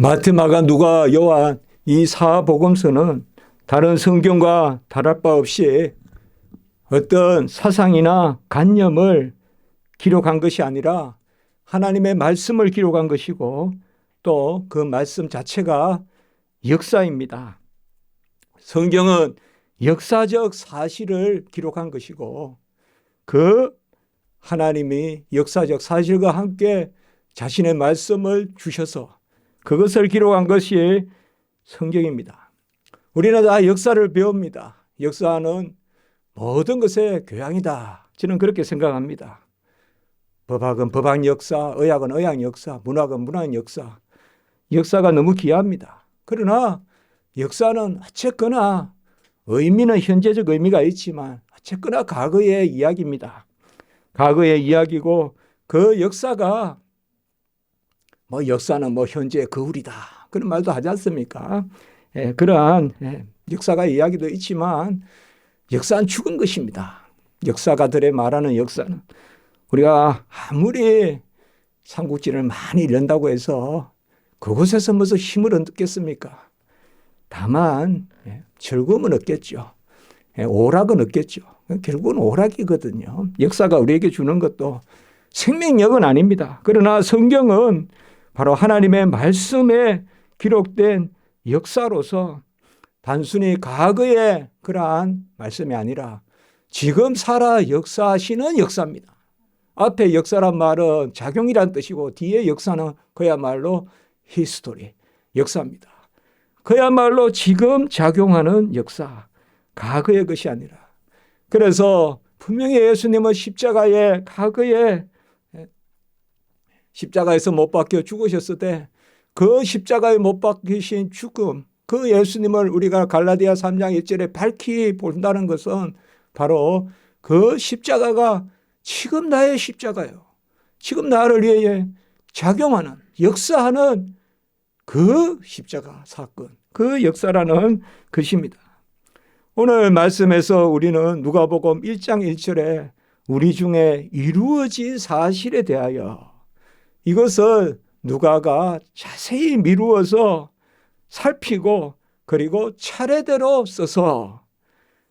마태, 마가, 누가, 요한 이 사복음서는 다른 성경과 다를 바 없이 어떤 사상이나 관념을 기록한 것이 아니라 하나님의 말씀을 기록한 것이고 또 그 말씀 자체가 역사입니다. 성경은 역사적 사실을 기록한 것이고 그 하나님이 역사적 사실과 함께 자신의 말씀을 주셔서 그것을 기록한 것이 성경입니다. 우리는 다 역사를 배웁니다. 역사는 모든 것의 교양이다. 저는 그렇게 생각합니다. 법학은 법학 역사, 의학은 의학 역사, 문학은 문학 역사. 역사가 너무 귀합니다. 그러나 역사는 어쨌거나 의미는 현재적 의미가 있지만 어쨌거나 과거의 이야기입니다. 과거의 이야기고 그 역사가 역사는 현재의 거울이다. 그런 말도 하지 않습니까? 그러한 역사가 이야기도 있지만 역사는 죽은 것입니다. 역사가들의 말하는 역사는 우리가 아무리 삼국지를 많이 읽는다고 해서 그곳에서 무슨 힘을 얻겠습니까? 다만 즐거움은 얻겠죠. 오락은 얻겠죠. 결국은 오락이거든요. 역사가 우리에게 주는 것도 생명력은 아닙니다. 그러나 성경은 바로 하나님의 말씀에 기록된 역사로서 단순히 과거의 그러한 말씀이 아니라 지금 살아 역사하시는 역사입니다. 앞에 역사란 말은 작용이란 뜻이고 뒤에 역사는 그야말로 히스토리, 역사입니다. 그야말로 지금 작용하는 역사, 과거의 것이 아니라. 그래서 분명히 예수님은 십자가에 과거에 십자가에서 못 박혀 죽으셨을 때 그 십자가에 못 박히신 죽음, 그 예수님을 우리가 갈라디아 3장 1절에 밝히 본다는 것은 바로 그 십자가가 지금 나의 십자가요. 지금 나를 위해 작용하는, 역사하는 그 십자가 사건, 그 역사라는 것입니다. 오늘 말씀에서 우리는 누가복음 1장 1절에 우리 중에 이루어진 사실에 대하여 이것을 누가가 자세히 미루어서 살피고 그리고 차례대로 써서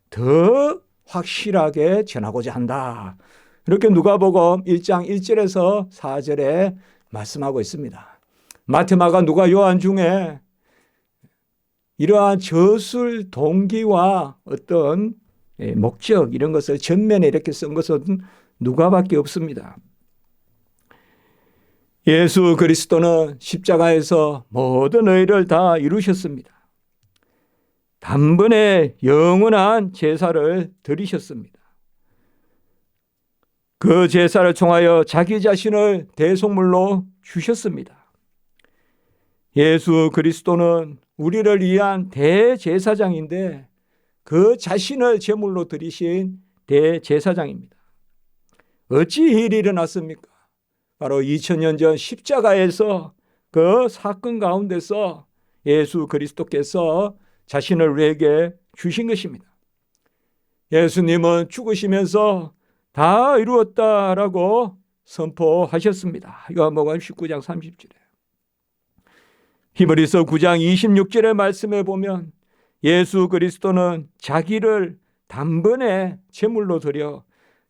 더 확실하게 전하고자 한다. 이렇게 누가복음 1장 1절에서 4절에 말씀하고 있습니다. 마태, 마가, 누가, 요한 중에 이러한 저술 동기와 어떤 목적 이런 것을 전면에 이렇게 쓴 것은 누가밖에 없습니다. 예수 그리스도는 십자가에서 모든 의를 다 이루셨습니다. 단번에 영원한 제사를 드리셨습니다. 그 제사를 통하여 자기 자신을 대속물로 주셨습니다. 예수 그리스도는 우리를 위한 대제사장인데 그 자신을 제물로 드리신 대제사장입니다. 어찌 이 일이 일어났습니까? 바로 2000년 전 십자가에서 그 사건 가운데서 예수 그리스도께서 자신을 우리에게 주신 것입니다. 예수님은 죽으시면서 다 이루었다라고 선포하셨습니다. 요한복음 19장 30절에. 히브리서 9장 26절의 말씀에 보면 예수 그리스도는 자기를 단번에 제물로 드려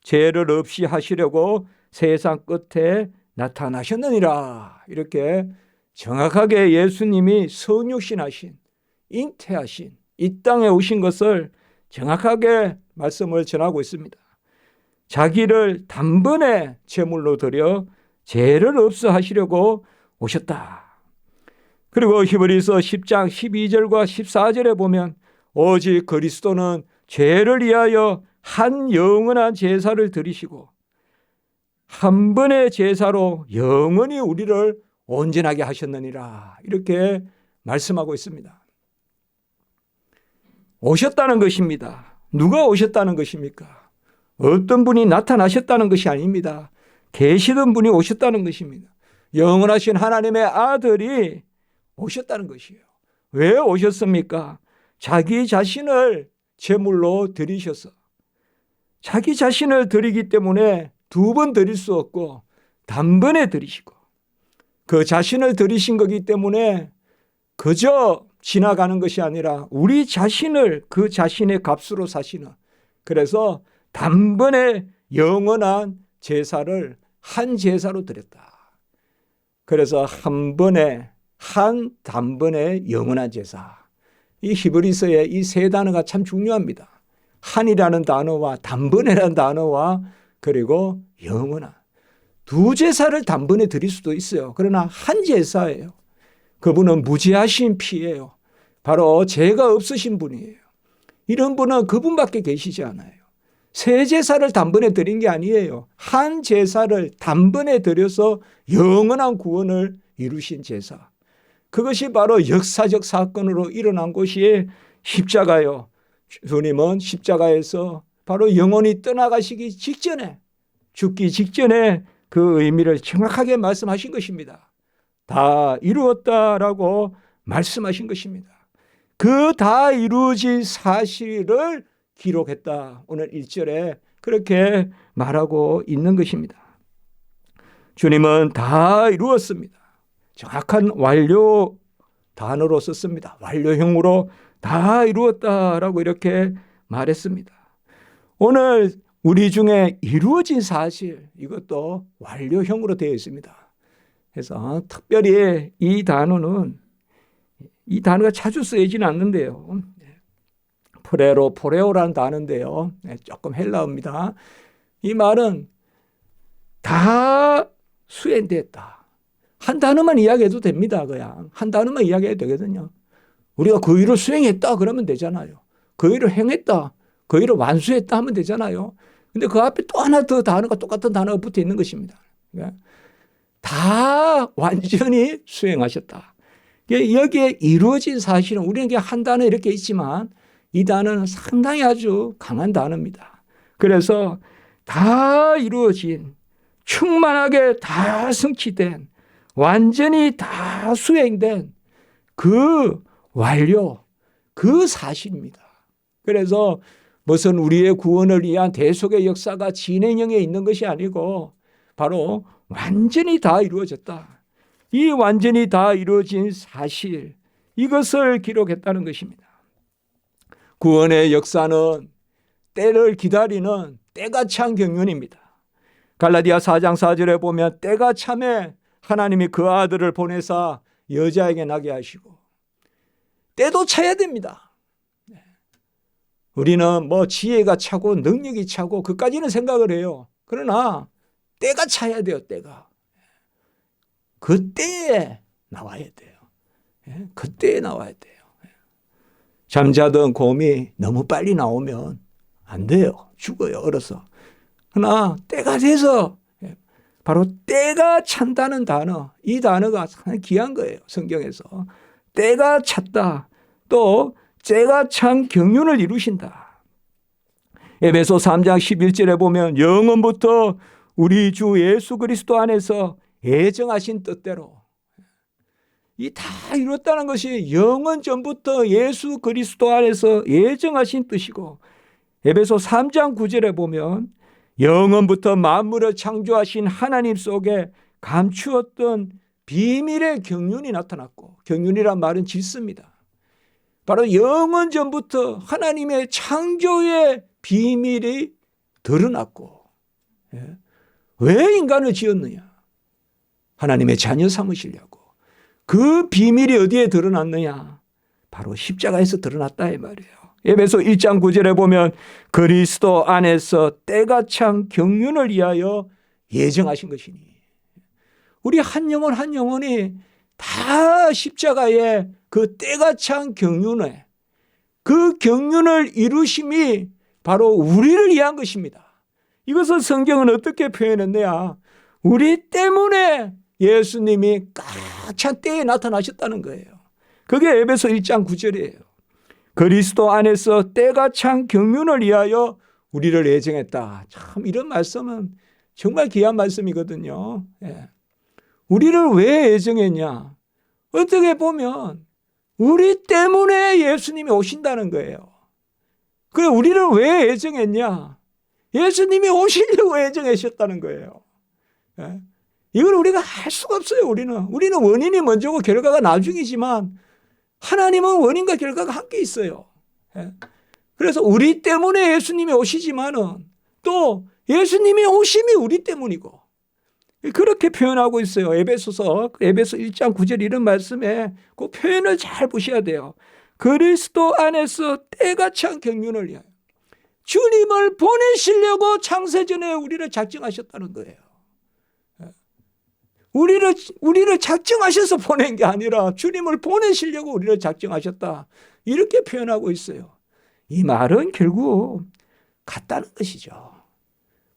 죄를 없이 하시려고 세상 끝에 나타나셨느니라. 이렇게 정확하게 예수님이 성육신하신, 잉태하신 이 땅에 오신 것을 정확하게 말씀을 전하고 있습니다. 자기를 단번에 제물로 드려 죄를 없어 하시려고 오셨다. 그리고 히브리서 10장 12절과 14절에 보면 오직 그리스도는 죄를 위하여 한 영원한 제사를 드리시고 한 번의 제사로 영원히 우리를 온전하게 하셨느니라. 이렇게 말씀하고 있습니다. 오셨다는 것입니다. 누가 오셨다는 것입니까? 어떤 분이 나타나셨다는 것이 아닙니다. 계시던 분이 오셨다는 것입니다. 영원하신 하나님의 아들이 오셨다는 것이에요. 왜 오셨습니까? 자기 자신을 제물로 드리셔서 자기 자신을 드리기 때문에 두 번 드릴 수 없고 단번에 드리시고 그 자신을 드리신 거기 때문에 그저 지나가는 것이 아니라 우리 자신을 그 자신의 값으로 사시는, 그래서 단번에 영원한 제사를 한 제사로 드렸다. 그래서 한 단번에 영원한 제사. 이 히브리서의 이 세 단어가 참 중요합니다. 한이라는 단어와 단번에라는 단어와 그리고 영원한. 두 제사를 단번에 드릴 수도 있어요. 그러나 한 제사예요. 그분은 무죄하신 피예요. 바로 죄가 없으신 분이에요. 이런 분은 그분밖에 계시지 않아요. 세 제사를 단번에 드린 게 아니에요. 한 제사를 단번에 드려서 영원한 구원을 이루신 제사. 그것이 바로 역사적 사건으로 일어난 것이 십자가요. 주님은 십자가에서 바로 영원히 떠나가시기 직전에, 죽기 직전에 그 의미를 정확하게 말씀하신 것입니다. 다 이루었다라고 말씀하신 것입니다. 그 다 이루어진 사실을 기록했다. 오늘 1절에 그렇게 말하고 있는 것입니다. 주님은 다 이루었습니다. 정확한 완료 단어로 썼습니다. 완료형으로 다 이루었다라고 이렇게 말했습니다. 오늘 우리 중에 이루어진 사실, 이것도 완료형으로 되어 있습니다. 그래서 특별히 이 단어가 자주 쓰이지는 않는데요. 포레오라는 단어인데요. 조금 헬라어입니다. 이 말은 다 수행됐다. 한 단어만 이야기해도 됩니다. 그냥 한 단어만 이야기해도 되거든요. 우리가 그 일을 수행했다 그러면 되잖아요. 그 일을 행했다, 그 일을 완수했다 하면 되잖아요. 근데 그 앞에 또 하나 더 단어가, 똑같은 단어가 붙어 있는 것입니다. 다 완전히 수행하셨다. 여기에 이루어진 사실은 우리는 그냥 한 단어 이렇게 있지만 이 단어는 상당히 아주 강한 단어입니다. 그래서 다 이루어진, 충만하게 다 성취된, 완전히 다 수행된 그 완료, 그 사실입니다. 그래서 무슨 우리의 구원을 위한 대속의 역사가 진행형에 있는 것이 아니고 바로 완전히 다 이루어졌다. 이 완전히 다 이루어진 사실, 이것을 기록했다는 것입니다. 구원의 역사는 때를 기다리는 때가 찬 경륜입니다. 갈라디아 4장 4절에 보면 때가 참에 하나님이 그 아들을 보내사 여자에게 나게 하시고, 때도 차야 됩니다. 우리는 뭐 지혜가 차고 능력이 차고 그까지는 생각을 해요. 그러나 때가 차야 돼요. 때가. 그 때에 나와야 돼요. 그 때에 나와야 돼요. 잠자던 곰이 너무 빨리 나오면 안 돼요. 죽어요. 얼어서. 그러나 때가 돼서, 바로 때가 찬다는 단어, 이 단어가 상당히 귀한 거예요. 성경에서. 때가 찼다. 또 때가 찬 경륜을 이루신다. 에베소 3장 11절에 보면 영원부터 우리 주 예수 그리스도 안에서 예정하신 뜻대로, 이 다 이뤘다는 것이 영원 전부터 예수 그리스도 안에서 예정하신 뜻이고, 에베소 3장 9절에 보면 영원부터 만물을 창조하신 하나님 속에 감추었던 비밀의 경륜이 나타났고, 경륜이란 말은 질서입니다. 바로 영원 전부터 하나님의 창조의 비밀이 드러났고, 왜 인간을 지었느냐? 하나님의 자녀 삼으시려고. 그 비밀이 어디에 드러났느냐? 바로 십자가에서 드러났다 이 말이에요. 에베소 1장 9절에 보면 그리스도 안에서 때가 찬 경륜을 위하여 예정하신 것이니, 우리 한 영혼 한 영혼이 다 십자가에 그 때가 찬 경륜에, 그 경륜을 이루심이 바로 우리를 위한 것입니다. 이것을 성경은 어떻게 표현했느냐? 우리 때문에 예수님이 꽉찬 때에 나타나셨다는 거예요. 그게 에베소 1장 9절이에요. 그리스도 안에서 때가 찬 경륜을 위하여 우리를 예정했다. 참 이런 말씀은 정말 귀한 말씀이거든요. 우리를 왜 예정했냐? 어떻게 보면 우리 때문에 예수님이 오신다는 거예요. 그래, 우리를 왜 예정했냐? 예수님이 오시려고 예정하셨다는 거예요. 이걸 우리가 할 수가 없어요. 우리는 원인이 먼저고 결과가 나중이지만 하나님은 원인과 결과가 함께 있어요. 그래서 우리 때문에 예수님이 오시지만은 또 예수님이 오심이 우리 때문이고, 그렇게 표현하고 있어요. 에베소 1장 9절 이런 말씀에 그 표현을 잘 보셔야 돼요. 그리스도 안에서 때가 찬 경륜을 위하여 주님을 보내시려고 창세전에 우리를 작정하셨다는 거예요. 우리를 작정하셔서 보낸 게 아니라 주님을 보내시려고 우리를 작정하셨다, 이렇게 표현하고 있어요. 이 말은 결국 같다는 것이죠.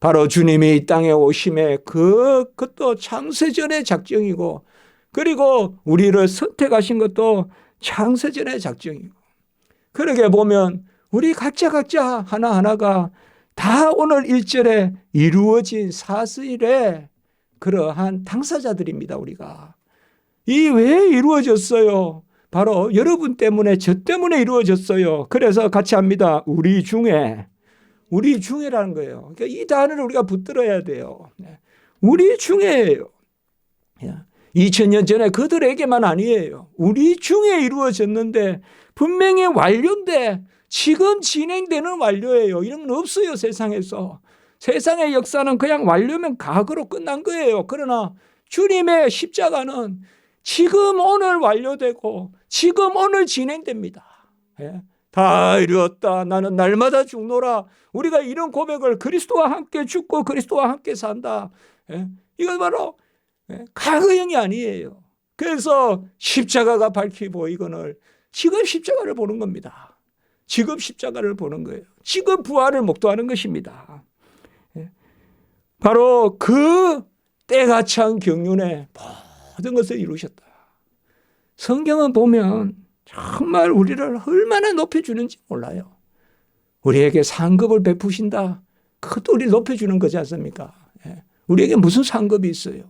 바로 주님이 이 땅에 오심에 그것도 창세전의 작정이고, 그리고 우리를 선택하신 것도 창세전의 작정이고, 그러게 보면 우리 각자 하나하나가 다 오늘 1절에 이루어진 사실의 그러한 당사자들입니다. 우리가 이 왜 이루어졌어요? 바로 여러분 때문에, 저 때문에 이루어졌어요. 그래서 같이 합니다. 우리 중에라는 거예요. 그러니까 이 단어를 우리가 붙들어야 돼요. 우리 중에예요. 2000년 전에 그들에게만 아니에요. 우리 중에 이루어졌는데 분명히 완료인데 지금 진행되는 완료예요. 이런 건 없어요, 세상에서. 세상의 역사는 그냥 완료면 과거로 끝난 거예요. 그러나 주님의 십자가는 지금 오늘 완료되고 지금 오늘 진행됩니다. 다 이루었다. 나는 날마다 죽노라. 우리가 이런 고백을, 그리스도와 함께 죽고 그리스도와 함께 산다. 이건 바로 과거형이 아니에요. 그래서 십자가가 밝히 보이거늘 지금 십자가를 보는 겁니다. 지금 십자가를 보는 거예요. 지금 부활을 목도하는 것입니다. 바로 그 때가 찬 경륜에 모든 것을 이루셨다. 성경은 보면 정말 우리를 얼마나 높여주는지 몰라요. 우리에게 상급을 베푸신다. 그것도 우리를 높여주는 거지 않습니까? 우리에게 무슨 상급이 있어요?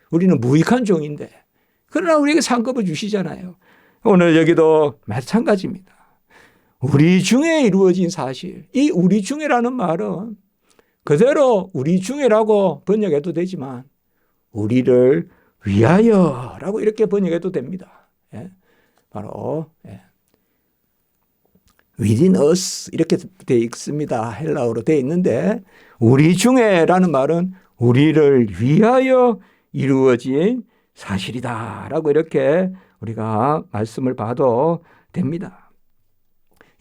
우리는 무익한 종인데. 그러나 우리에게 상급을 주시잖아요. 오늘 여기도 마찬가지입니다. 우리 중에 이루어진 사실, 이 우리 중에라는 말은 그대로 우리 중에라고 번역해도 되지만 우리를 위하여라고 이렇게 번역해도 됩니다. 바로 within us 이렇게 되어 있습니다. 헬라어로 되어 있는데, 우리 중에라는 말은 우리를 위하여 이루어진 사실이다 라고 이렇게 우리가 말씀을 봐도 됩니다.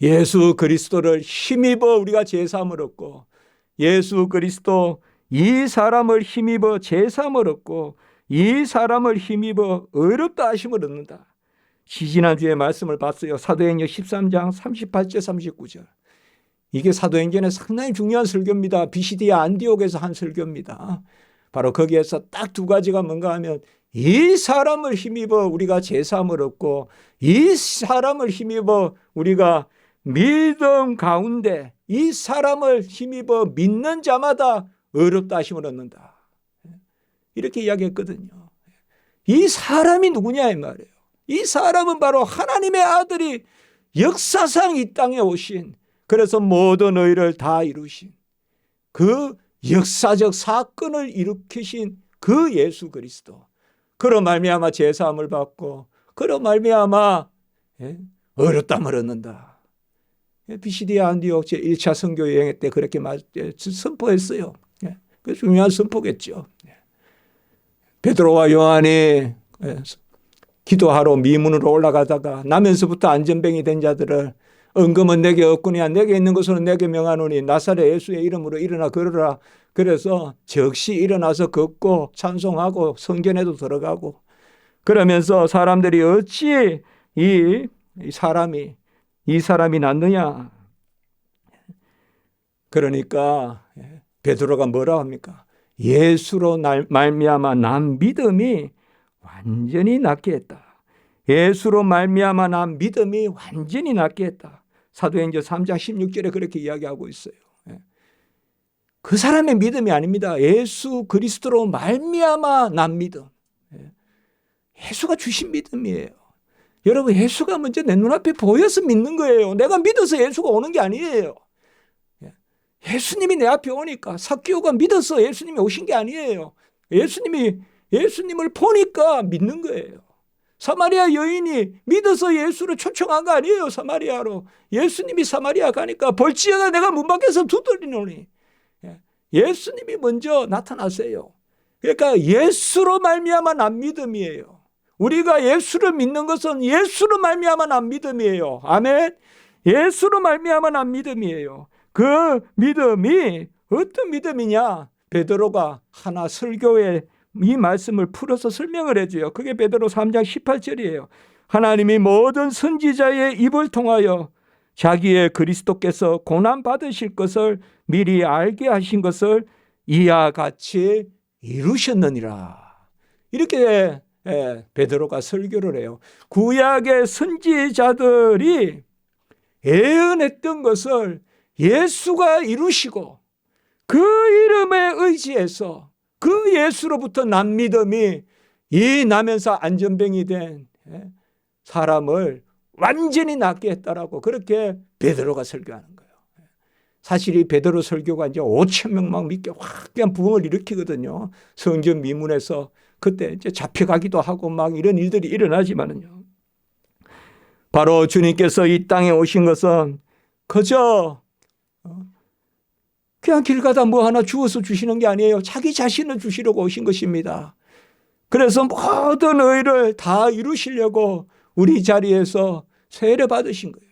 예수 그리스도를 힘입어 우리가 제사함을 얻고, 예수 그리스도 이 사람을 힘입어 제사함을 얻고, 이 사람을 힘입어 의롭다 하심을 얻는다. 지지난주에 말씀을 봤어요. 사도행전 13장 38절 39절. 이게 사도행전에 상당히 중요한 설교입니다. 비시디아 안디옥에서 한 설교입니다. 바로 거기에서 딱 두 가지가 뭔가 하면, 이 사람을 힘입어 우리가 제사함을 얻고, 이 사람을 힘입어 우리가 믿음 가운데, 이 사람을 힘입어 믿는 자마다 의롭다 하심을 얻는다. 이렇게 이야기했거든요. 이 사람이 누구냐 이 말이에요. 이 사람은 바로 하나님의 아들이 역사상 이 땅에 오신, 그래서 모든 의를 다 이루신 그 역사적 사건을 일으키신 그 예수 그리스도. 그로 말미암아 제사함을 받고, 그로 말미암아 의롭다함을 얻는다. 비시디아 안디옥 제1차 선교 여행 때 그렇게 선포했어요. 그 중요한 선포겠죠. 베드로와 요한이 기도하러 미문으로 올라가다가 나면서부터 안전병이 된 자들을, 은금은 내게 없구냐, 내게 있는 것으로 내게 명하노니 나사렛 예수의 이름으로 일어나 걸으라. 그래서 즉시 일어나서 걷고 찬송하고 성전에도 들어가고, 그러면서 사람들이 어찌 이 사람이 낫느냐. 그러니까 베드로가 뭐라고 합니까? 예수로 말미암아 난 믿음이 완전히 낫게 했다. 예수로 말미암아 난 믿음이 완전히 낫게 했다. 사도행전 3장 16절에 그렇게 이야기하고 있어요. 그 사람의 믿음이 아닙니다. 예수 그리스도로 말미암아 난 믿음. 예수가 주신 믿음이에요. 여러분, 예수가 먼저 내 눈앞에 보여서 믿는 거예요. 내가 믿어서 예수가 오는 게 아니에요. 예수님이 내 앞에 오니까, 삭개오가 믿어서 예수님이 오신 게 아니에요. 예수님을 보니까 믿는 거예요. 사마리아 여인이 믿어서 예수를 초청한 거 아니에요. 사마리아로. 예수님이 사마리아 가니까 볼지어다 내가 문 밖에서 두드리노니. 예수님이 먼저 나타나세요. 그러니까 예수로 말미암아 난 믿음이에요. 우리가 예수를 믿는 것은 예수로 말미암아 난 믿음이에요. 아멘. 예수로 말미암아 난 믿음이에요. 그 믿음이 어떤 믿음이냐? 베드로가 하나 설교에 이 말씀을 풀어서 설명을 해줘요. 그게 베드로 3장 18절이에요. 하나님이 모든 선지자의 입을 통하여 자기의 그리스도께서 고난 받으실 것을 미리 알게 하신 것을 이와 같이 이루셨느니라. 이렇게 베드로가 설교를 해요. 구약의 선지자들이 예언했던 것을 예수가 이루시고 그 이름에 의지해서 그 예수로부터 난 믿음이 이 나면서 안전병이 된 사람을 완전히 낫게 했다라고 그렇게 베드로가 설교하는 거예요. 사실 이 베드로 설교가 이제 5천 명 막 믿게 확 그냥 부흥을 일으키거든요. 성전 미문에서 그때 이제 잡혀가기도 하고 막 이런 일들이 일어나지만은요. 바로 주님께서 이 땅에 오신 것은 그저 그냥 길 가다 뭐 하나 주워서 주시는 게 아니에요. 자기 자신을 주시려고 오신 것입니다. 그래서 모든 의를 다 이루시려고 우리 자리에서 세례 받으신 거예요.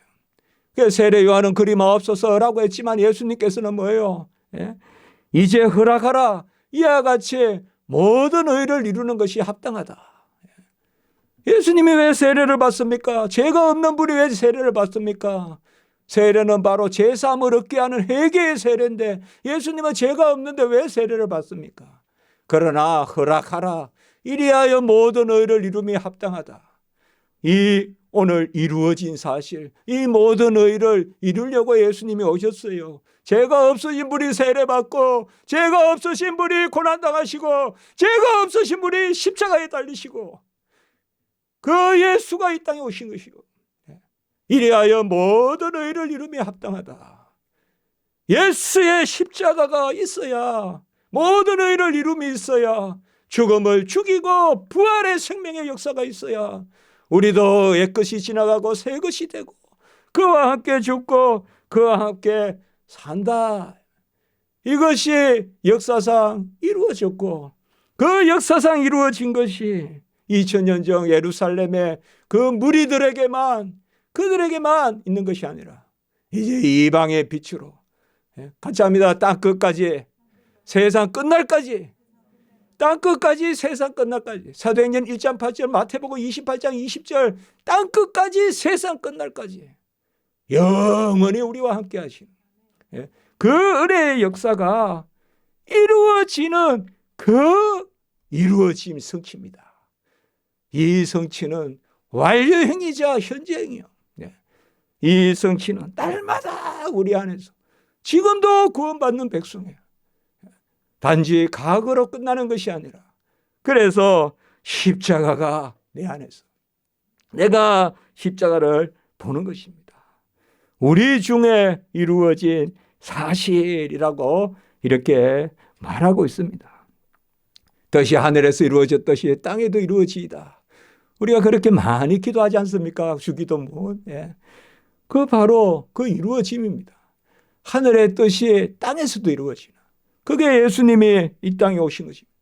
그래서 세례 요한은 그리 마옵소서라고 했지만 예수님께서는 뭐예요? 이제 허락하라. 이와 같이 모든 의를 이루는 것이 합당하다. 예수님이 왜 세례를 받습니까? 죄가 없는 분이 왜 세례를 받습니까? 세례는 바로 죄사함을 얻게 하는 회개의 세례인데 예수님은 죄가 없는데 왜 세례를 받습니까? 그러나 허락하라. 이리하여 모든 의를 이룸이 합당하다. 이 오늘 이루어진 사실, 이 모든 의를 이루려고 예수님이 오셨어요. 죄가 없으신 분이 세례받고 죄가 없으신 분이 고난당하시고 죄가 없으신 분이 십자가에 달리시고 그 예수가 이 땅에 오신 것이고 이리하여 모든 의를 이루며 합당하다. 예수의 십자가가 있어야 모든 의를 이룸이 있어야 죽음을 죽이고 부활의 생명의 역사가 있어야 우리도 옛것이 지나가고 새 것이 되고 그와 함께 죽고 그와 함께 산다. 이것이 역사상 이루어졌고 그 역사상 이루어진 것이 2000년 전 예루살렘의 그 무리들에게만 그들에게만 있는 것이 아니라 이제 이방의 빛으로 같이 합니다. 땅 끝까지 세상 끝날까지 땅 끝까지 세상 끝날까지 사도행전 1장 8절 마태복음 28장 20절 땅 끝까지 세상 끝날까지 영원히 우리와 함께 하신 그 은혜의 역사가 이루어지는 그 이루어짐 성취입니다. 이 성취는 완료행이자 현재행이요. 이 성취는 날마다 우리 안에서 지금도 구원받는 백성이에요. 단지 과거로 끝나는 것이 아니라 그래서 십자가가 내 안에서 내가 십자가를 보는 것입니다. 우리 중에 이루어진 사실이라고 이렇게 말하고 있습니다. 뜻이 하늘에서 이루어졌듯이 땅에도 이루어지이다. 우리가 그렇게 많이 기도하지 않습니까? 주기도문. 그 바로 그 이루어짐입니다. 하늘의 뜻이 땅에서도 이루어지는. 그게 예수님이 이 땅에 오신 것입니다.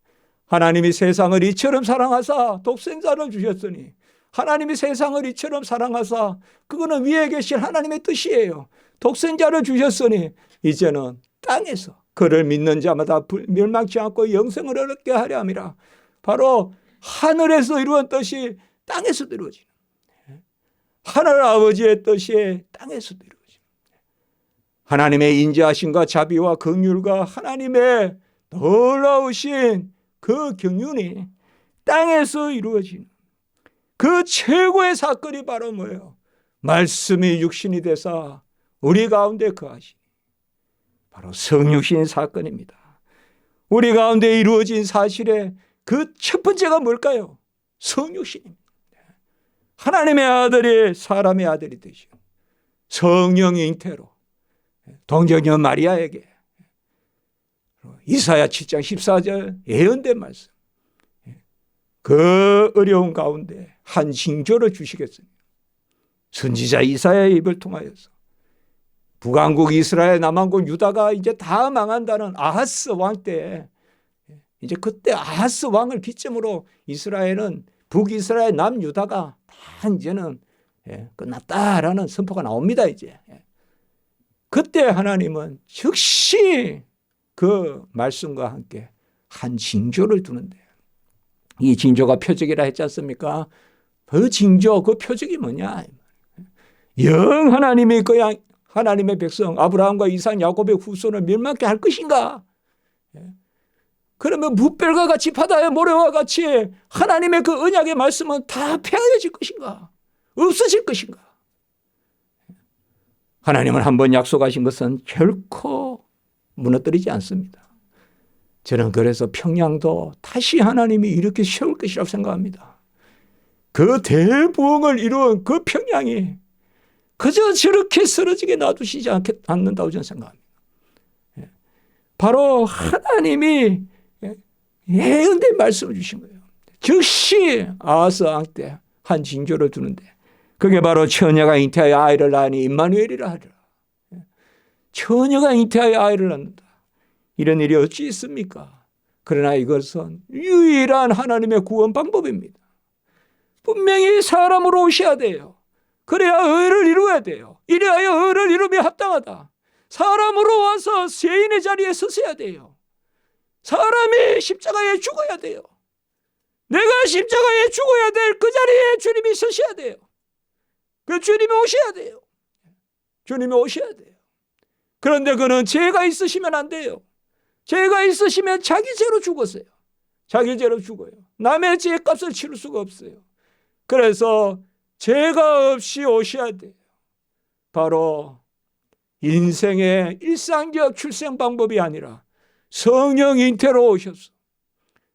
하나님이 세상을 이처럼 사랑하사 독생자를 주셨으니 하나님이 세상을 이처럼 사랑하사 그거는 위에 계신 하나님의 뜻이에요. 독생자를 주셨으니 이제는 땅에서 그를 믿는 자마다 멸망치 않고 영생을 얻게 하려 함이라. 바로 하늘에서 이루어진 뜻이 땅에서도 이루어지는 하늘 아버지의 뜻이 땅에서도 이루어지는 하나님의 인자하심과 자비와 긍휼과 하나님의 놀라우신 그 경륜이 땅에서 이루어지는 그 최고의 사건이 바로 뭐예요? 말씀이 육신이 되사 우리 가운데 거하시니 바로 성육신 사건입니다. 우리 가운데 이루어진 사실의 그 첫 번째가 뭘까요? 성육신입니다. 하나님의 아들이 사람의 아들이 되시고 성령 잉태로 동정녀 마리아에게 이사야 7장 14절 예언된 말씀 그 어려운 가운데 한 징조를 주시겠습니다. 선지자 이사야의 입을 통하여서 북왕국 이스라엘, 남왕국 유다가 이제 다 망한다는 아하스 왕 때, 이제 그때 아하스 왕을 기점으로 이스라엘은 북이스라엘, 남유다가 다 이제는 끝났다라는 선포가 나옵니다. 이제 그때 하나님은 즉시 그 말씀과 함께 한 징조를 두는데, 이 징조가 표적이라 했지 않습니까? 그 징조, 그 표적이 뭐냐? 영 하나님이 그냥 하나님의 백성 아브라함과 이삭, 야곱의 후손을 멸망케 할 것인가? 그러면 무별과 같이 바다의 모래와 같이 하나님의 그 언약의 말씀은 다 폐하여질 것인가? 없어질 것인가? 하나님은 한번 약속하신 것은 결코 무너뜨리지 않습니다. 저는 그래서 평양도 다시 하나님이 이렇게 세울 것이라고 생각합니다. 그 대부흥을 이룬 그 평양이 그저 저렇게 쓰러지게 놔두시지 않는다고 저는 생각합니다. 바로 하나님이 예언된 말씀을 주신 거예요. 즉시 아하스 왕 때 한 징조를 두는데, 그게 바로 처녀가 잉태하여 아이를 낳으니 임마누엘이라 하리라. 처녀가 잉태하여 아이를 낳는다. 이런 일이 어찌 있습니까? 그러나 이것은 유일한 하나님의 구원 방법입니다. 분명히 사람으로 오셔야 돼요. 그래야 의를 이루어야 돼요. 이래야 의를 이루며 합당하다. 사람으로 와서 죄인의 자리에 서셔야 돼요. 사람이 십자가에 죽어야 돼요. 내가 십자가에 죽어야 될 그 자리에 주님이 서셔야 돼요. 그 주님이 오셔야 돼요. 주님이 오셔야 돼요. 그런데 그는 죄가 있으시면 안 돼요. 죄가 있으시면 자기 죄로 죽었어요. 자기 죄로 죽어요. 남의 죄값을 치를 수가 없어요. 그래서 죄가 없이 오셔야 돼요. 바로 인생의 일상적 출생 방법이 아니라 성령 잉태로 오셔서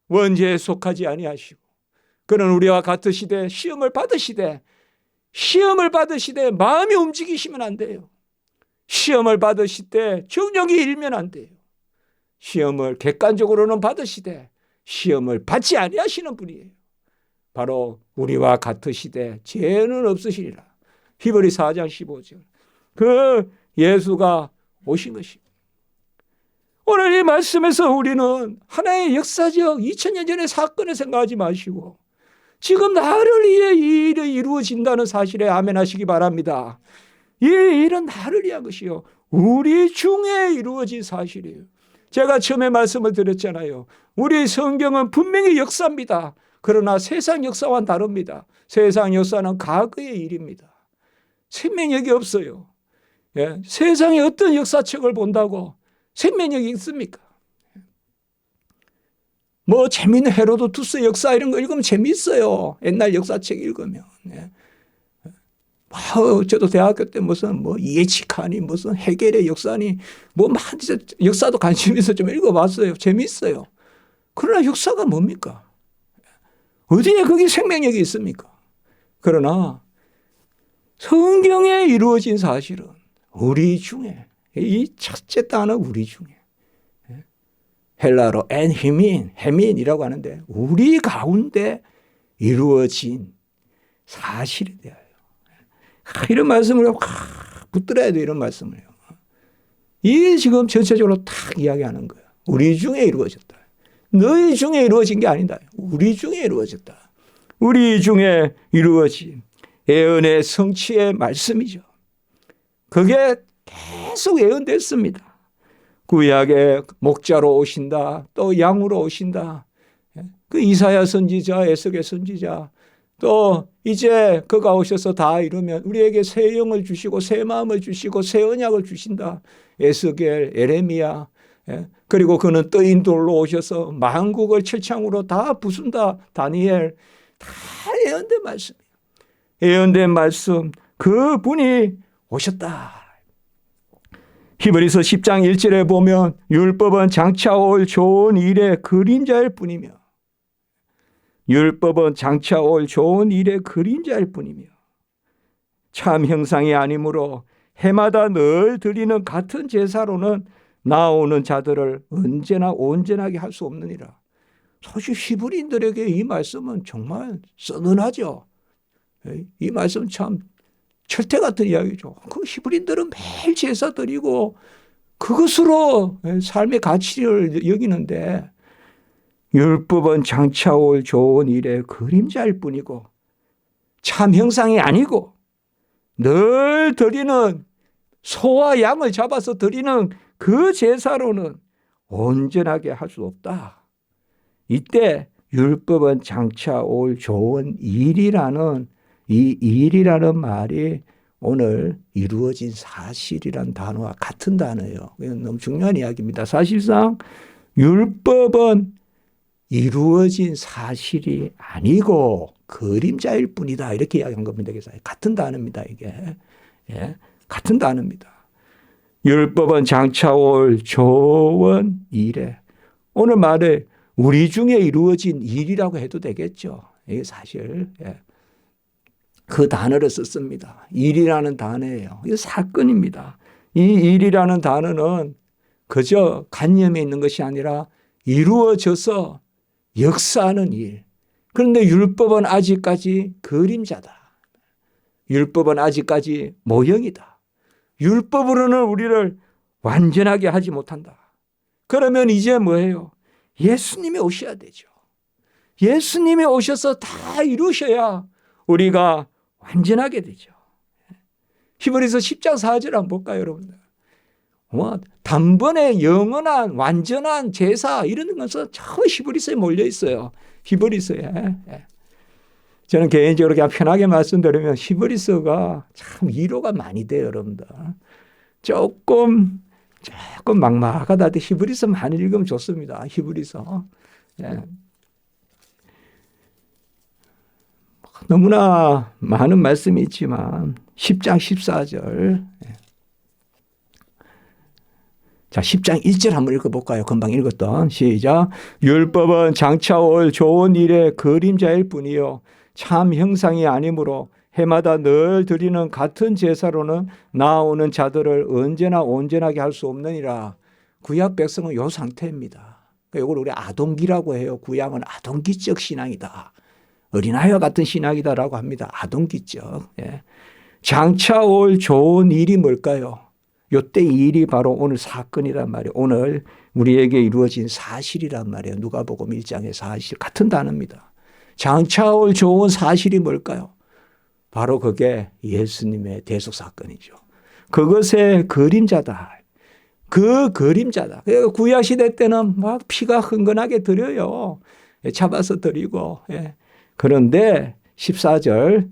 원죄에 속하지 아니하시고, 그는 우리와 같으시되 시험을 받으시되 마음이 움직이시면 안 돼요. 시험을 받으실 때 정욕이 일면 안 돼요. 시험을 객관적으로는 받으시되 시험을 받지 아니하시는 분이에요. 바로 우리와 같으시되 죄는 없으시리라. 히브리 4장 15절. 그 예수가 오신 것입니다. 오늘 이 말씀에서 우리는 하나의 역사적 2000년 전의 사건을 생각하지 마시고 지금 나를 위해 이 일이 이루어진다는 사실에 아멘하시기 바랍니다. 이 일은 나를 위한 것이요, 우리 중에 이루어진 사실이에요. 제가 처음에 말씀을 드렸잖아요. 우리 성경은 분명히 역사입니다. 그러나 세상 역사와는 다릅니다. 세상 역사는 과거의 일입니다. 생명력이 없어요. 세상의 어떤 역사책을 본다고 생명력이 있습니까? 뭐 재미있는 헤로도투스 역사 이런 거 읽으면 재미있어요. 옛날 역사책 읽으면. 저도 대학교 때 무슨 이에치카니 무슨 헤겔의 역사니 역사도 관심 있어 좀 읽어봤어요. 재미있어요. 그러나 역사가 뭡니까? 어디에 거기 생명력이 있습니까? 그러나 성경에 이루어진 사실은 우리 중에, 이 첫째 단어 우리 중에, 헬라로 해민이라고 하는데 우리 가운데 이루어진 사실에 대하여 이런 말씀을 붙들어야 돼요. 이런 말씀을요. 이게 지금 전체적으로 탁 이야기하는 거예요. 우리 중에 이루어졌다. 너희 중에 이루어진 게 아니다. 우리 중에 이루어졌다. 우리 중에 이루어진 예언의 성취의 말씀이죠. 그게 계속 예언됐습니다. 구약의 목자로 오신다. 또 양으로 오신다. 그 이사야 선지자, 에스겔 선지자, 또 이제 그가 오셔서 다 이루면 우리에게 새 영을 주시고 새 마음을 주시고 새 언약을 주신다. 에스겔, 에레미야, 그리고 그는 떠인 돌로 오셔서 만국을 철창으로 다 부순다. 다니엘. 다 예언된 말씀이에요. 예언된 말씀, 그분이 오셨다. 히브리서 10장 1절에 보면 율법은 장차 올 좋은 일의 그림자일 뿐이며, 율법은 장차 올 좋은 일의 그림자일 뿐이며 참 형상이 아니므로 해마다 늘 드리는 같은 제사로는 나오는 자들을 언제나 온전하게 할 수 없느니라. 사실 히브리인들에게 이 말씀은 정말 서든하죠. 이 말씀 참 철퇴 같은 이야기죠. 그 히브리인들은 매일 제사 드리고 그것으로 삶의 가치를 여기는데 율법은 장차올 좋은 일의 그림자일 뿐이고 참 형상이 아니고 늘 드리는 소와 양을 잡아서 드리는 그 제사로는 온전하게 할 수 없다. 이때 율법은 장차올 좋은 일이라는 이 일이라는 말이 오늘 이루어진 사실이란 단어와 같은 단어예요. 이건 너무 중요한 이야기입니다. 사실상 율법은 이루어진 사실이 아니고 그림자일 뿐이다. 이렇게 이야기한 겁니다. 같은 단어입니다. 이게. 예, 같은 단어입니다. 율법은 장차올 좋은 일에 오늘 말에 우리 중에 이루어진 일이라고 해도 되겠죠. 이게 사실 그 단어를 썼습니다. 일이라는 단어예요. 이거 사건입니다. 이 일이라는 단어는 그저 관념에 있는 것이 아니라 이루어져서 역사하는 일. 그런데 율법은 아직까지 그림자다. 율법은 아직까지 모형이다. 율법으로는 우리를 완전하게 하지 못한다. 그러면 이제 뭐예요? 예수님이 오셔야 되죠. 예수님이 오셔서 다 이루셔야 우리가 완전하게 되죠. 히브리서 10장 4절 한번 볼까요, 여러분들? 단번에 영원한 완전한 제사 이런 것은 저 히브리서에 몰려 있어요. 히브리서에. 저는 개인적으로 그냥 편하게 말씀드리면 히브리서가 참 위로가 많이 돼요, 여러분들. 조금 막막하다 할 때 히브리서 많이 읽으면 좋습니다. 히브리서. 너무나 많은 말씀이 있지만 10장 14절. 자, 10장 1절 한번 읽어볼까요? 금방 읽었던. 시작. 율법은 장차올 좋은 일의 그림자일 뿐이요 참 형상이 아니므로 해마다 늘 드리는 같은 제사로는 나아오는 자들을 언제나 온전하게 할 수 없느니라. 구약 백성은 이 상태입니다. 이걸 우리 아동기라고 해요. 구약은 아동기적 신앙이다. 어린아이와 같은 신앙이다라고 합니다. 아동기적. 장차올 좋은 일이 뭘까요? 이때 이 일이 바로 오늘 사건이란 말이에요. 오늘 우리에게 이루어진 사실이란 말이에요. 누가복음 1장의 사실. 같은 단어입니다. 장차올 좋은 사실이 뭘까요? 바로 그게 예수님의 대속 사건이죠. 그것의 그림자다. 그 그림자다. 구약시대 때는 막 피가 흥건하게 드려요. 잡아서 드리고. 그런데 14절,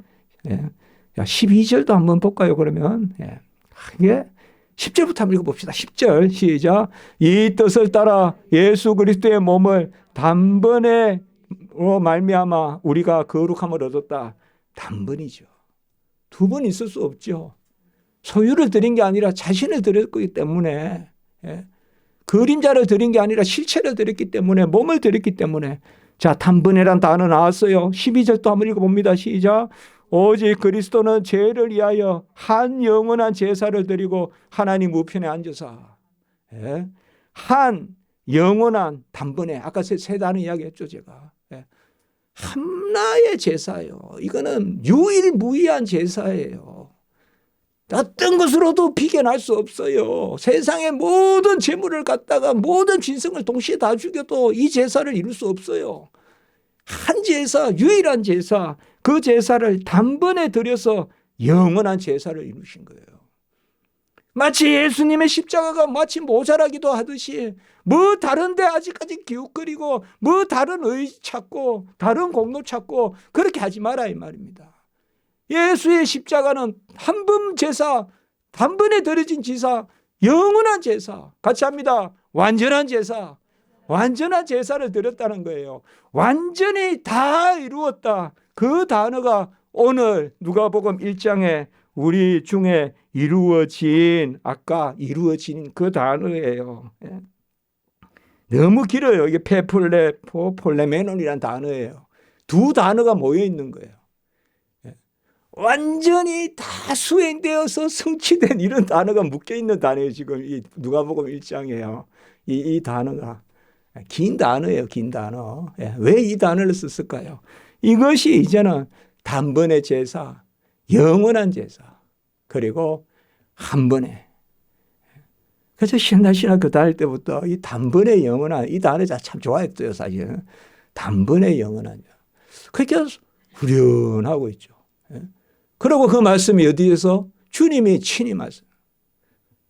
12절도 한번 볼까요, 그러면? 이게 10절부터 한번 읽어봅시다. 10절 시작. 이 뜻을 따라 예수 그리스도의 몸을 단번에 말미암아 우리가 거룩함을 얻었다. 단번이죠. 두 번 있을 수 없죠. 소유를 드린 게 아니라 자신을 드렸기 때문에 그림자를 드린 게 아니라 실체를 드렸기 때문에 몸을 드렸기 때문에 자, 단번에란 단어 나왔어요. 12절도 한번 읽어봅니다. 시작. 오직 그리스도는 죄를 위하여 한 영원한 제사를 드리고 하나님 우편에 앉으사. 한 영원한 단번에 아까 세 단어 이야기했죠 제가. 하나의 제사예요. 이거는 유일무이한 제사예요. 어떤 것으로도 비견할 수 없어요. 세상의 모든 재물을 갖다가 모든 짐승을 동시에 다 죽여도 이 제사를 이룰 수 없어요. 한 제사, 유일한 제사, 그 제사를 단번에 드려서 영원한 제사를 이루신 거예요. 마치 예수님의 십자가가 마치 모자라기도 하듯이 뭐 다른데 아직까지 기웃거리고 뭐 다른 의 찾고 다른 공로 찾고 그렇게 하지 마라 이 말입니다. 예수의 십자가는 한 번 제사, 단번에 드려진 제사, 영원한 제사. 같이 합니다. 완전한 제사. 완전한 제사를 드렸다는 거예요. 완전히 다 이루었다. 그 단어가 오늘 누가복음 1장에 우리 중에 이루어진 아까 이루어진 그 단어예요. 너무 길어요. 이게 폴레메논이라는 단어예요. 두 단어가 모여 있는 거예요. 완전히 다 수행되어서 성취된 이런 단어가 묶여 있는 단어예요. 지금 이 누가복음 1장이에요. 이 단어가 긴 단어예요, 긴 단어. 왜 이 단어를 썼을까요? 이것이 이제는 단번에 제사, 영원한 제사, 그리고 한 번에. 그래서 신라 그 다닐 때부터 이 단번에 영원한 이 단어 참 좋아했어요, 사실은. 단번에 영원한. 그렇게 후련하고 있죠. 그리고 그 말씀이 어디에서? 주님이 친히 말씀.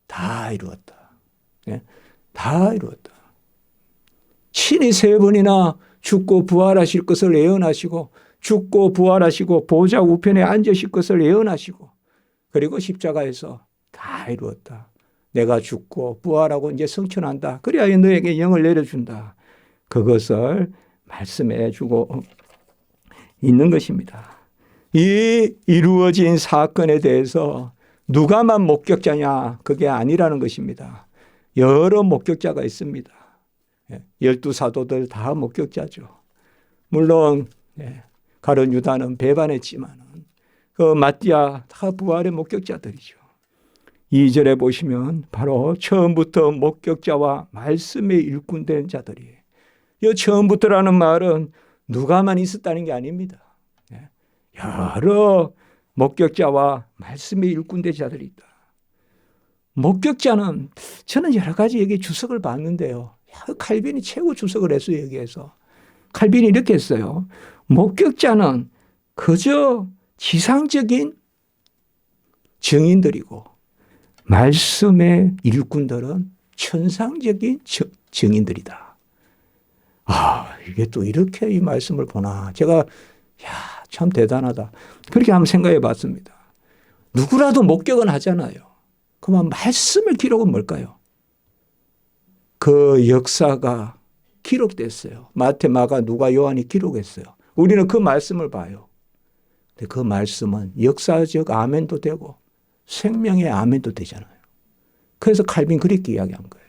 다 이루었다. 다 이루었다. 친히 3번이나 죽고 부활하실 것을 예언하시고, 죽고 부활하시고 보좌 우편에 앉으실 것을 예언하시고, 그리고 십자가에서 다 이루었다. 내가 죽고 부활하고 이제 성천한다. 그래야 너에게 영을 내려준다. 그것을 말씀해 주고 있는 것입니다. 이 이루어진 사건에 대해서 누가만 목격자냐? 그게 아니라는 것입니다. 여러 목격자가 있습니다. 12사도들 다 목격자죠. 물론 가룟 유다는 배반했지만 그 마띠아 다 부활의 목격자들이죠. 2절에 보시면 바로 처음부터 목격자와 말씀의 일꾼된 자들이, 이 처음부터라는 말은 누가만 있었다는 게 아닙니다. 여러 목격자와 말씀의 일꾼된 자들이 있다. 목격자는 저는 여러 가지 여기 주석을 봤는데요. 칼빈이 최고 주석을 했어요. 여기에서 칼빈이 이렇게 했어요. 목격자는 그저 지상적인 증인들이고 말씀의 일꾼들은 천상적인 증인들이다. 이게 또 이렇게 이 말씀을 보나. 제가 참 대단하다. 그렇게 한번 생각해 봤습니다. 누구라도 목격은 하잖아요. 그러면 말씀을 기록은 뭘까요? 그 역사가 기록됐어요. 마태, 마가, 누가, 요한이 기록했어요. 우리는 그 말씀을 봐요. 근데 그 말씀은 역사적 아멘도 되고 생명의 아멘도 되잖아요. 그래서 칼빈 그렇게 이야기한 거예요.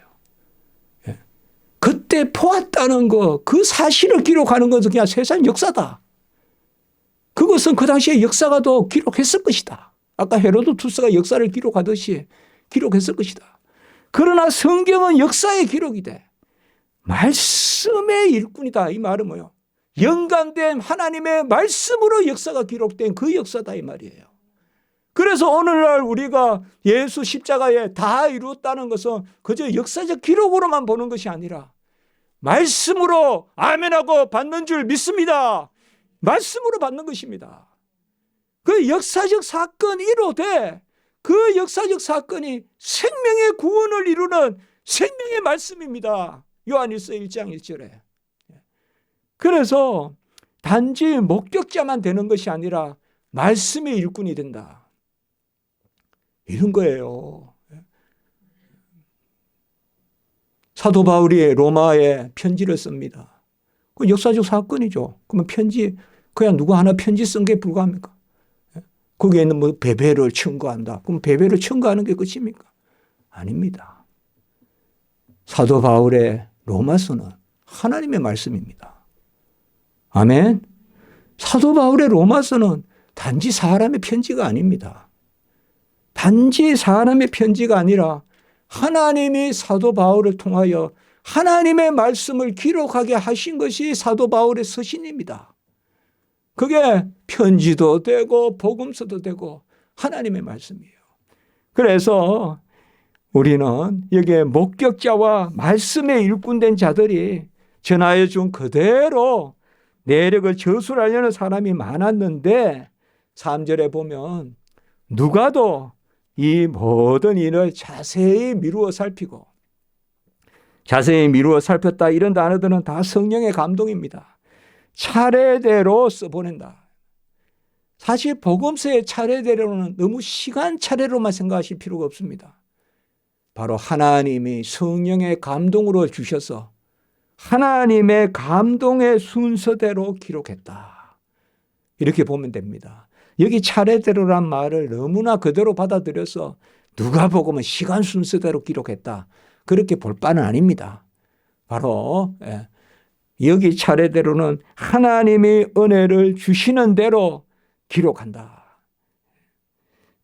그때 보았다는 거, 그 사실을 기록하는 것은 그냥 세상 역사다. 그것은 그 당시에 역사가도 기록했을 것이다. 아까 헤로도투스가 역사를 기록하듯이 기록했을 것이다. 그러나 성경은 역사의 기록이 돼. 말씀의 일꾼이다. 이 말은 뭐예요? 영감된 하나님의 말씀으로 역사가 기록된 그 역사다 이 말이에요. 그래서 오늘날 우리가 예수 십자가에 다 이루었다는 것은 그저 역사적 기록으로만 보는 것이 아니라 말씀으로 아멘하고 받는 줄 믿습니다. 말씀으로 받는 것입니다. 그 역사적 사건이 이루어돼 그 역사적 사건이 생명의 구원을 이루는 생명의 말씀입니다. 요한일서 1장 1절에. 그래서 단지 목격자만 되는 것이 아니라 말씀의 일꾼이 된다. 이런 거예요. 사도 바울이 로마에 편지를 씁니다. 그 역사적 사건이죠. 그러면 편지, 그냥 누가 하나 편지 쓴 게 불가합니까? 거기에는 뭐 배배를 청구한다. 그럼 배배를 청구하는 게 끝입니까? 아닙니다. 사도 바울의 로마서는 하나님의 말씀입니다. 아멘. 사도 바울의 로마서는 단지 사람의 편지가 아닙니다. 단지 사람의 편지가 아니라 하나님이 사도 바울을 통하여 하나님의 말씀을 기록하게 하신 것이 사도 바울의 서신입니다. 그게 편지도 되고 복음서도 되고 하나님의 말씀이에요. 그래서 우리는 여기에 목격자와 말씀에 일꾼된 자들이 전하여 준 그대로 내력을 저술하려는 사람이 많았는데 3절에 보면 누가도 이 모든 일을 자세히 미루어 살피고, 자세히 미루어 살폈다 이런 단어들은 다 성령의 감동입니다. 차례대로 써보낸다. 사실 복음서의 차례대로는 너무 시간 차례로만 생각하실 필요가 없습니다. 바로 하나님이 성령의 감동으로 주셔서 하나님의 감동의 순서대로 기록했다. 이렇게 보면 됩니다. 여기 차례대로란 말을 너무나 그대로 받아들여서 누가복음은 시간 순서대로 기록했다. 그렇게 볼 바는 아닙니다. 바로 여기 차례대로는 하나님이 은혜를 주시는 대로 기록한다.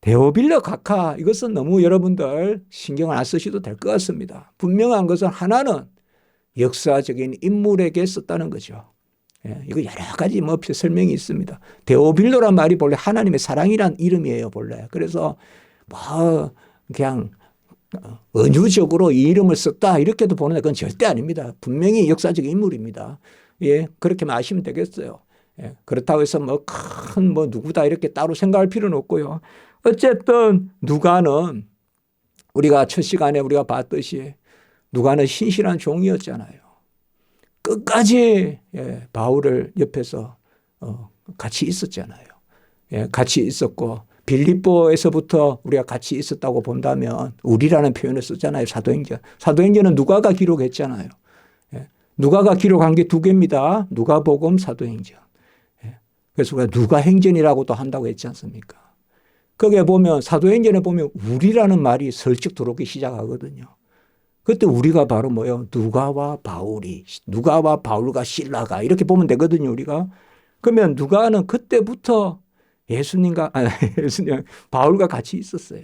데오빌러 각하, 이것은 너무 여러분들 신경을 안 쓰셔도 될 것 같습니다. 분명한 것은 하나는 역사적인 인물에게 썼다는 거죠. 이거 여러 가지 뭐 설명이 있습니다. 데오빌로란 말이 본래 하나님의 사랑이란 이름이에요, 본래. 그래서 뭐 그냥 은유적으로 이 이름을 썼다 이렇게도 보는데 그건 절대 아닙니다. 분명히 역사적 인물입니다. 예, 그렇게만 아시면 되겠어요. 예, 그렇다고 해서 뭐 큰 뭐 누구다 이렇게 따로 생각할 필요는 없고요. 어쨌든 누가는 우리가 첫 시간에 우리가 봤듯이 누가는 신실한 종이었잖아요. 끝까지 바울을 옆에서 같이 있었잖아요. 같이 있었고 빌립보에서부터 우리가 같이 있었다고 본다면 우리라는 표현을 썼잖아요. 사도행전. 사도행전은 누가가 기록했잖아요. 누가가 기록한 게 두 개입니다. 누가복음, 사도행전. 그래서 우리가 누가행전이라고도 한다고 했지 않습니까? 거기에 보면 사도행전에 보면 우리라는 말이 슬쩍 들어오기 시작하거든요. 그때 우리가 바로 뭐예요? 누가와 바울이, 누가와 바울과 실라가 이렇게 보면 되거든요, 우리가. 그러면 누가는 그때부터 바울과 같이 있었어요.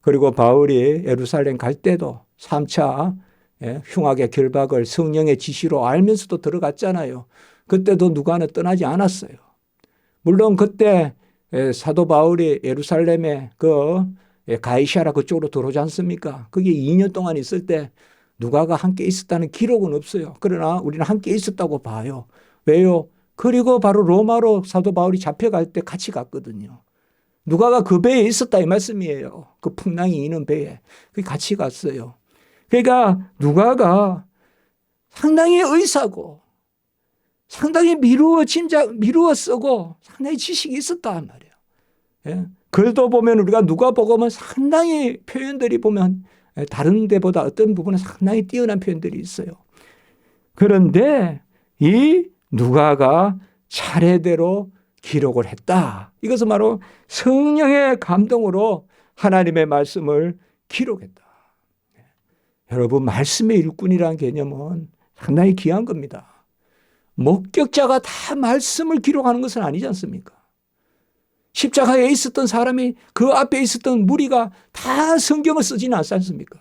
그리고 바울이 예루살렘 갈 때도 3차 흉악의 결박을 성령의 지시로 알면서도 들어갔잖아요. 그때도 누가는 떠나지 않았어요. 물론 그때 사도 바울이 예루살렘에 가이사랴 그쪽으로 들어오지 않습니까? 거기 2년 동안 있을 때 누가가 함께 있었다는 기록은 없어요. 그러나 우리는 함께 있었다고 봐요. 왜요? 그리고 바로 로마로 사도 바울이 잡혀갈 때 같이 갔거든요. 누가가 그 배에 있었다 이 말씀이에요. 그 풍랑이 이는 배에. 같이 갔어요. 그러니까 누가가 상당히 의사고 상당히 미루어 쓰고 상당히 지식이 있었단 말이에요. 예? 글도 보면 우리가 누가복음은 상당히 표현들이 보면 다른 데보다 어떤 부분은 상당히 뛰어난 표현들이 있어요. 그런데 이 누가가 차례대로 기록을 했다. 이것은 바로 성령의 감동으로 하나님의 말씀을 기록했다. 여러분, 말씀의 일꾼이라는 개념은 상당히 귀한 겁니다. 목격자가 다 말씀을 기록하는 것은 아니지 않습니까? 십자가에 있었던 사람이 그 앞에 있었던 무리가 다 성경을 쓰지는 않지 않습니까?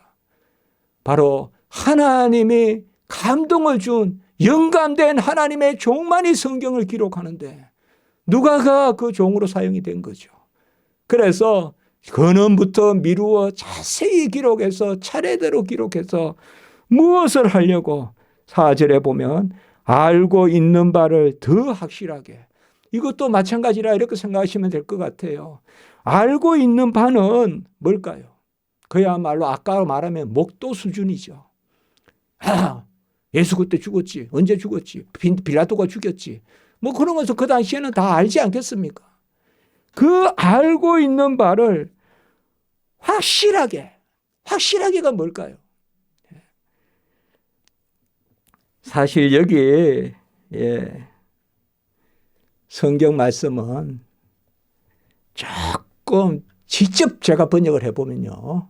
바로 하나님이 감동을 준 영감된 하나님의 종만이 성경을 기록하는데 누가가 그 종으로 사용이 된 거죠. 그래서 근원부터 미루어 자세히 기록해서 차례대로 기록해서 무엇을 하려고 4절에 보면 알고 있는 바를 더 확실하게, 이것도 마찬가지라 이렇게 생각하시면 될 것 같아요. 알고 있는 바는 뭘까요? 그야말로 아까 말하면 목도 수준이죠. 예수 그때 죽었지. 언제 죽었지? 빌라도가 죽였지. 뭐 그런 것을 그 당시에는 다 알지 않겠습니까? 그 알고 있는 바를 확실하게가 뭘까요? 사실 여기 성경 말씀은 조금 직접 제가 번역을 해보면요.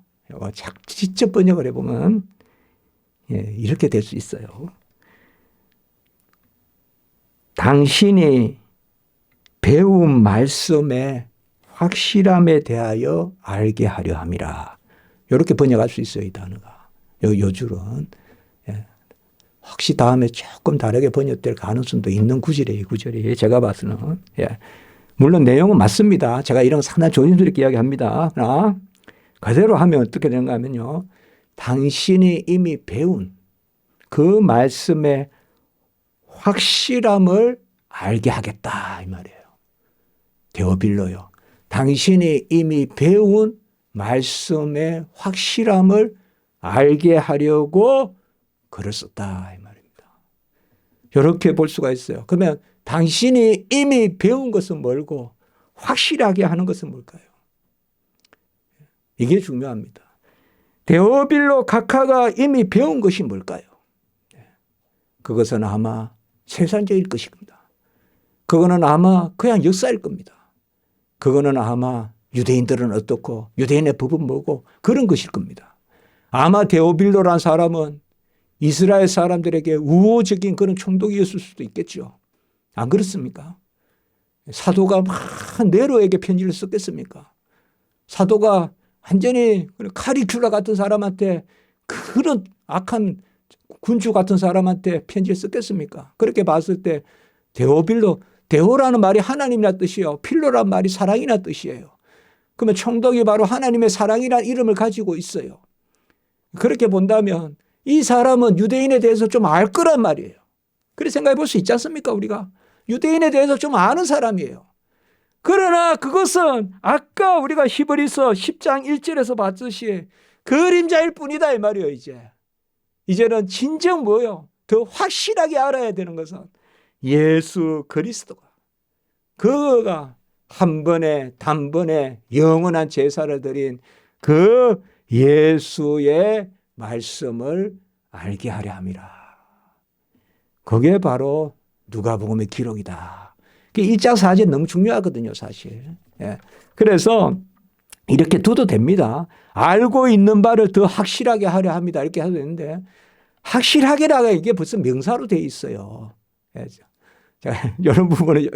직접 번역을 해보면 이렇게 될 수 있어요. 당신이 배운 말씀의 확실함에 대하여 알게 하려 함이라. 이렇게 번역할 수 있어요, 이 단어가. 요 줄은. 혹시 다음에 조금 다르게 번역될 가능성도 있는 구절이에요, 이 구절이. 제가 봐서는. 물론 내용은 맞습니다. 제가 이런 상당히 조심스럽게 이야기합니다. 그러나 그대로 하면 어떻게 되는가 하면요. 당신이 이미 배운 그 말씀의 확실함을 알게 하겠다 이 말이에요. 데오빌로요. 당신이 이미 배운 말씀의 확실함을 알게 하려고 글을 썼다 이 말입니다. 이렇게 볼 수가 있어요. 그러면 당신이 이미 배운 것은 뭘고 확실하게 하는 것은 뭘까요? 이게 중요합니다. 데오빌로 각하가 이미 배운 것이 뭘까요? 그것은 아마 세상적일 것입니다. 그거는 아마 그냥 역사일 겁니다. 그거는 아마 유대인들은 어떻고 유대인의 법은 뭐고 그런 것일 겁니다. 아마 데오빌로란 사람은 이스라엘 사람들에게 우호적인 그런 총독이었을 수도 있겠죠. 안 그렇습니까? 사도가 막 네로에게 편지를 썼겠습니까? 사도가 완전히 카리큘라 같은 사람한테 그런 악한 군주 같은 사람한테 편지를 썼겠습니까? 그렇게 봤을 때 데오빌로, 데오라는 말이 하나님이란 뜻이에요. 필로란 말이 사랑이란 뜻이에요. 그러면 총독이 바로 하나님의 사랑이라는 이름을 가지고 있어요. 그렇게 본다면 이 사람은 유대인에 대해서 좀 알 거란 말이에요. 그렇게 생각해 볼 수 있지 않습니까? 우리가 유대인에 대해서 좀 아는 사람이에요. 그러나 그것은 아까 우리가 히브리서 10장 1절에서 봤듯이 그림자일 뿐이다 이 말이에요. 이제는 진정 뭐예요? 더 확실하게 알아야 되는 것은 예수 그리스도가, 그가 한 번에 단번에 영원한 제사를 드린 그 예수의 말씀을 알게 하려 함이라. 그게 바로 누가복음의 기록이다. 1장 4절 너무 중요하거든요, 사실. 예. 그래서 이렇게 둬도 됩니다. 알고 있는 바를 더 확실하게 하려 합니다. 이렇게 해도 되는데, 확실하게라가 이게 벌써 명사로 되어 있어요. 예. 자, 이런 부분은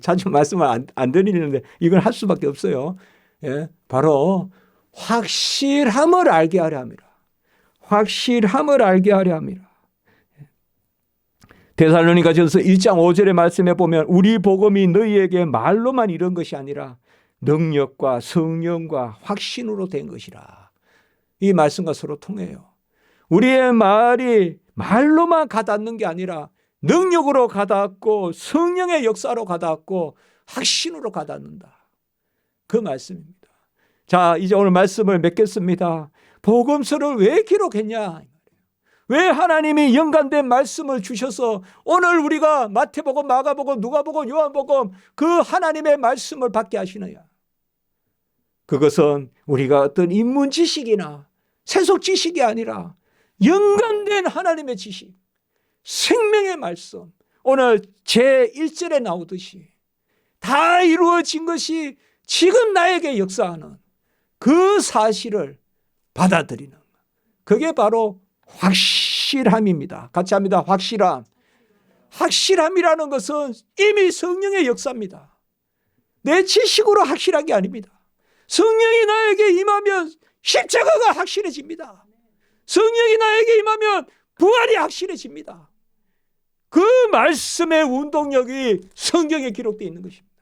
자주 말씀을 안 드리는데 이걸 할 수밖에 없어요. 예. 바로 확실함을 알게 하려 합니다. 확실함을 알게 하려 합니다. 데살로니가전서 1장 5절의 말씀에 보면 우리 복음이 너희에게 말로만 이런 것이 아니라 능력과 성령과 확신으로 된 것이라. 이 말씀과 서로 통해요. 우리의 말이 말로만 가닿는 게 아니라 능력으로 가닿고 성령의 역사로 가닿고 확신으로 가닿는다. 그 말씀입니다. 자, 이제 오늘 말씀을 맺겠습니다. 복음서를 왜 기록했냐? 왜 하나님이 연관된 말씀을 주셔서 오늘 우리가 마태복음, 마가복음, 누가복음, 요한복음 그 하나님의 말씀을 받게 하시느냐? 그것은 우리가 어떤 인문 지식이나 세속 지식이 아니라 연관된 하나님의 지식, 생명의 말씀, 오늘 제1절에 나오듯이 다 이루어진 것이 지금 나에게 역사하는 그 사실을 받아들이는 것. 그게 바로 확실함입니다. 같이 합니다. 확실함. 확실함이라는 것은 이미 성령의 역사입니다. 내 지식으로 확실한 게 아닙니다. 성령이 나에게 임하면 십자가가 확실해집니다. 성령이 나에게 임하면 부활이 확실해집니다. 그 말씀의 운동력이 성경에 기록되어 있는 것입니다.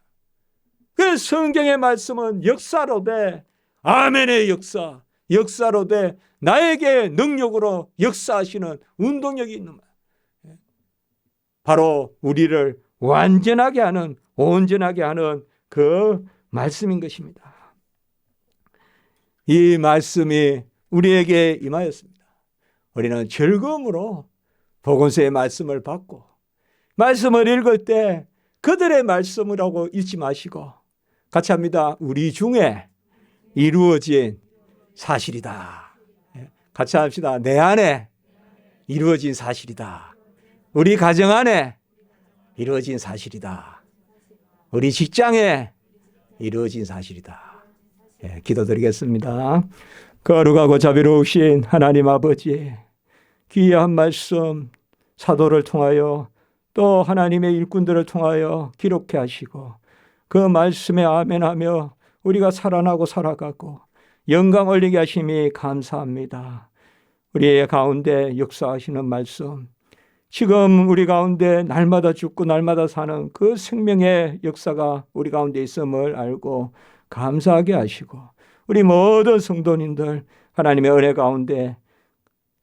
그 성경의 말씀은 역사로 돼 아멘의 역사, 역사로 돼 나에게 능력으로 역사하시는 운동력이 있는 말. 바로 우리를 완전하게 하는, 온전하게 하는 그 말씀인 것입니다. 이 말씀이 우리에게 임하였습니다. 우리는 즐거움으로 복음서의 말씀을 받고 말씀을 읽을 때 그들의 말씀이라고 읽지 마시고 같이 합니다. 우리 중에 이루어진 사실이다. 같이 합시다. 내 안에 이루어진 사실이다. 우리 가정 안에 이루어진 사실이다. 우리 직장에 이루어진 사실이다. 예, 기도드리겠습니다. 거룩하고 자비로우신 하나님 아버지, 귀한 말씀 사도를 통하여 또 하나님의 일꾼들을 통하여 기록해 하시고 그 말씀에 아멘하며 우리가 살아나고 살아가고 영광 올리게 하심이 감사합니다. 우리의 가운데 역사하시는 말씀, 지금 우리 가운데 날마다 죽고 날마다 사는 그 생명의 역사가 우리 가운데 있음을 알고 감사하게 하시고 우리 모든 성도님들 하나님의 은혜 가운데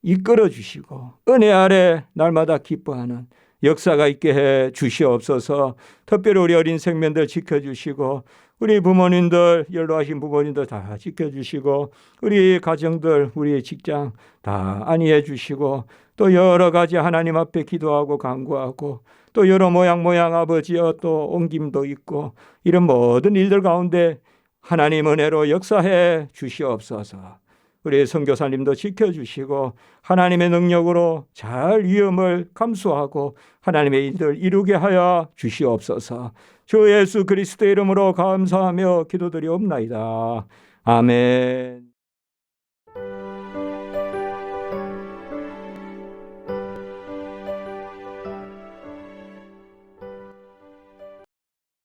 이끌어 주시고 은혜 아래 날마다 기뻐하는 역사가 있게 해 주시옵소서. 특별히 우리 어린 생명들 지켜주시고 우리 부모님들, 연로하신 부모님들 다 지켜주시고 우리 가정들, 우리 직장 다 안위해 주시고 또 여러 가지 하나님 앞에 기도하고 간구하고 또 여러 모양 아버지여 또 옮김도 있고 이런 모든 일들 가운데 하나님 은혜로 역사해 주시옵소서. 우리 선교사님도 지켜주시고 하나님의 능력으로 잘 위험을 감수하고 하나님의 일을 이루게 하여 주시옵소서. 주 예수 그리스도의 이름으로 감사하며 기도드리옵나이다. 아멘.